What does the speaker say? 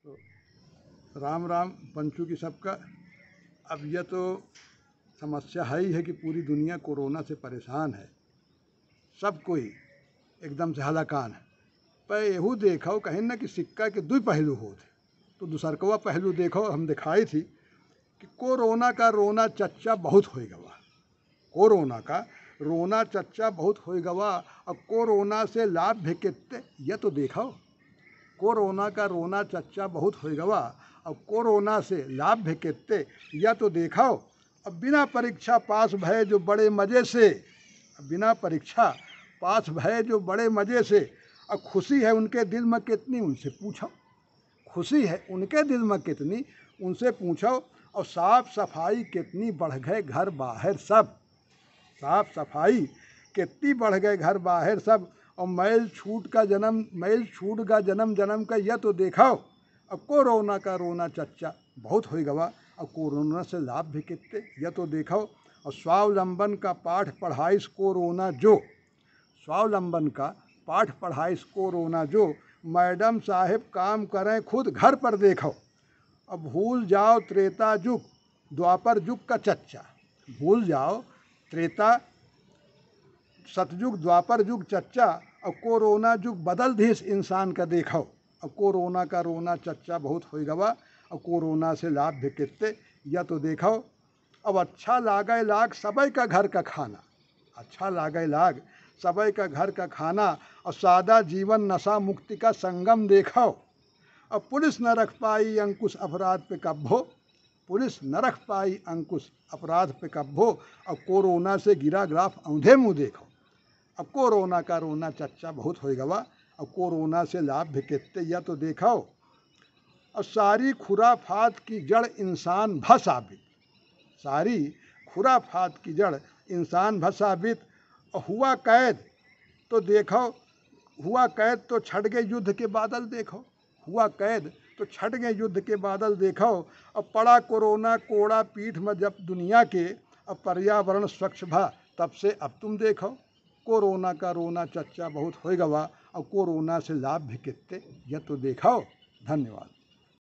तो राम राम पंचू की सबका। अब यह तो समस्या है ही है कि पूरी दुनिया कोरोना से परेशान है, सब कोई एकदम से हलाकान है। पर यहू देखो कहीं ना कि सिक्का के दो पहलू होते, तो दूसरकवा पहलू देखो हम दिखाई थी कि कोरोना का रोना चच्चा बहुत हो गवा। कोरोना का रोना चच्चा बहुत हो गवा। अब कोरोना से लाभ भी कितने यह तो देखो। कोरोना का रोना चच्चा बहुत हो गवा। अब कोरोना से लाभ भी कितने यह तो देखो। अब बिना परीक्षा पास भये जो बड़े मज़े से, बिना परीक्षा पास भये जो बड़े मज़े से, अब खुशी है उनके दिल में कितनी उनसे पूछो। खुशी है उनके दिल में कितनी उनसे पूछो। और साफ सफाई कितनी बढ़ गए घर बाहर सब, साफ सफाई कितनी बढ़ गए घर बाहर सब। और मैल छूट का जन्म जन्म का यह तो देखो। अब कोरोना का रोना चच्चा बहुत हो गवा। अब कोरोना से लाभ भी कितने यह तो देखो। और स्वावलंबन का पाठ पढ़ाई कोरोना जो, स्वावलंबन का पाठ पढ़ाई कोरोना जो, मैडम साहेब काम करें खुद घर पर देखो। अब भूल जाओ त्रेता युग द्वापर युग का चच्चा, भूल जाओ त्रेता सतयुग द्वापर युग चच्चा। और कोरोना युग बदल दी इस इंसान का देखो। अब कोरोना का रोना चच्चा बहुत हो गवा। और कोरोना से लाभ भी कितने यह तो देखो। अब अच्छा लागे लाग सबई का घर का खाना, अच्छा लागे लाग सबई का घर का खाना। और सादा जीवन नशा मुक्ति का संगम देखो। अब पुलिस न रख पाई अंकुश अपराध पे कब्बो, पुलिस न रख पाई अंकुश अपराध पे कब्बो। अब कोरोना से गिरा ग्राफ औंधे मुँह देखो। अब कोरोना का रोना चच्चा बहुत हो गवा। अब कोरोना से लाभ भी कितने यह तो देखो। और सारी खुराफात की जड़ इंसान भ साबित, सारी खुराफात की जड़ इंसान भ साबित। और हुआ कैद तो देखो, हुआ कैद तो छट गए युद्ध के बादल देखो, हुआ कैद तो छट गए युद्ध के बादल देखो। और पड़ा कोरोना कोड़ा पीठ में जब दुनिया के, अब पर्यावरण स्वच्छ भा तब से अब तुम देखो। कोरोना का रोना चच्चा बहुत हो गवा। और कोरोना से लाभ भी कितने यह तो देखो। धन्यवाद।